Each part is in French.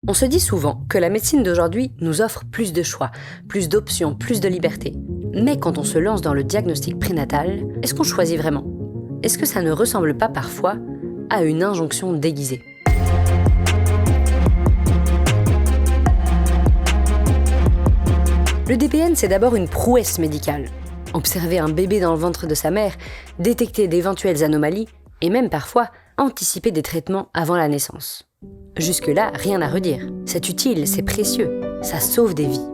On se dit souvent que la médecine d'aujourd'hui nous offre plus de choix, plus d'options, plus de liberté. Mais quand on se lance dans le diagnostic prénatal, est-ce qu'on choisit vraiment ? Est-ce que ça ne ressemble pas parfois à une injonction déguisée ? Le DPN, c'est d'abord une prouesse médicale. Observer un bébé dans le ventre de sa mère, détecter d'éventuelles anomalies et même parfois anticiper des traitements avant la naissance. Jusque-là, rien à redire. C'est utile, c'est précieux, ça sauve des vies.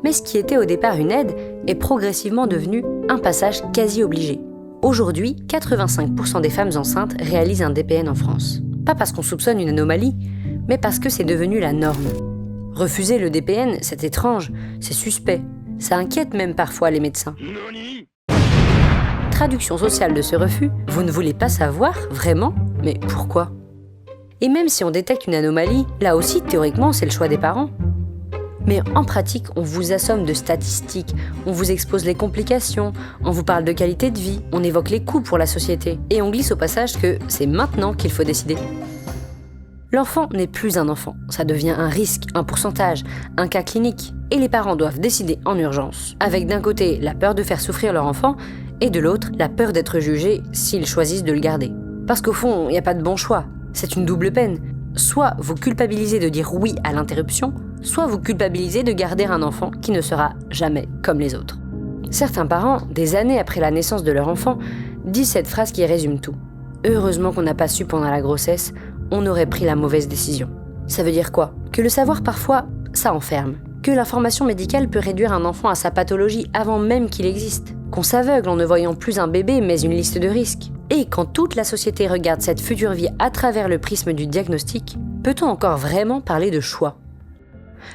Mais ce qui était au départ une aide est progressivement devenu un passage quasi obligé. Aujourd'hui, 85% des femmes enceintes réalisent un DPN en France. Pas parce qu'on soupçonne une anomalie, mais parce que c'est devenu la norme. Refuser le DPN, c'est étrange, c'est suspect. Ça inquiète même parfois les médecins. Traduction sociale de ce refus, vous ne voulez pas savoir, vraiment ? Mais pourquoi ? Et même si on détecte une anomalie, là aussi, théoriquement, c'est le choix des parents. Mais en pratique, on vous assomme de statistiques, on vous expose les complications, on vous parle de qualité de vie, on évoque les coûts pour la société, et on glisse au passage que c'est maintenant qu'il faut décider. L'enfant n'est plus un enfant, ça devient un risque, un pourcentage, un cas clinique. Et les parents doivent décider en urgence, avec d'un côté la peur de faire souffrir leur enfant, et de l'autre la peur d'être jugés s'ils choisissent de le garder. Parce qu'au fond, il n'y a pas de bon choix. C'est une double peine. Soit vous culpabilisez de dire oui à l'interruption, soit vous culpabilisez de garder un enfant qui ne sera jamais comme les autres. Certains parents, des années après la naissance de leur enfant, disent cette phrase qui résume tout. Heureusement qu'on n'a pas su pendant la grossesse, on aurait pris la mauvaise décision. Ça veut dire quoi ? Que le savoir parfois, ça enferme. Que l'information médicale peut réduire un enfant à sa pathologie avant même qu'il existe. Qu'on s'aveugle en ne voyant plus un bébé mais une liste de risques. Et quand toute la société regarde cette future vie à travers le prisme du diagnostic, peut-on encore vraiment parler de choix ?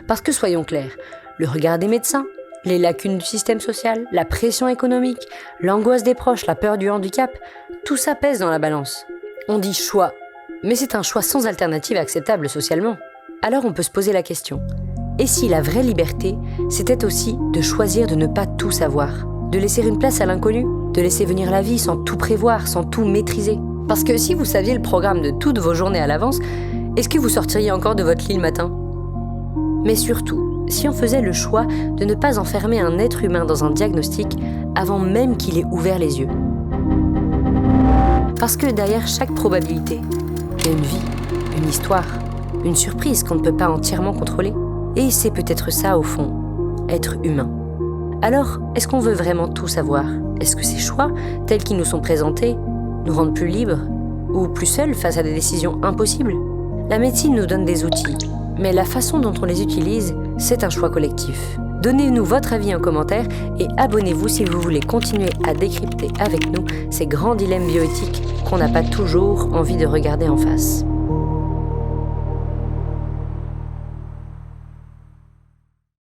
Parce que soyons clairs, le regard des médecins, les lacunes du système social, la pression économique, l'angoisse des proches, la peur du handicap, tout ça pèse dans la balance. On dit choix, mais c'est un choix sans alternative acceptable socialement. Alors on peut se poser la question, et si la vraie liberté, c'était aussi de choisir de ne pas tout savoir ? De laisser une place à l'inconnu, de laisser venir la vie sans tout prévoir, sans tout maîtriser. Parce que si vous saviez le programme de toutes vos journées à l'avance, est-ce que vous sortiriez encore de votre lit le matin ? Mais surtout, si on faisait le choix de ne pas enfermer un être humain dans un diagnostic avant même qu'il ait ouvert les yeux. Parce que derrière chaque probabilité, il y a une vie, une histoire, une surprise qu'on ne peut pas entièrement contrôler. Et c'est peut-être ça au fond, être humain. Alors, est-ce qu'on veut vraiment tout savoir ? Est-ce que ces choix, tels qu'ils nous sont présentés, nous rendent plus libres ou plus seuls face à des décisions impossibles ? La médecine nous donne des outils, mais la façon dont on les utilise, c'est un choix collectif. Donnez-nous votre avis en commentaire et abonnez-vous si vous voulez continuer à décrypter avec nous ces grands dilemmes bioéthiques qu'on n'a pas toujours envie de regarder en face.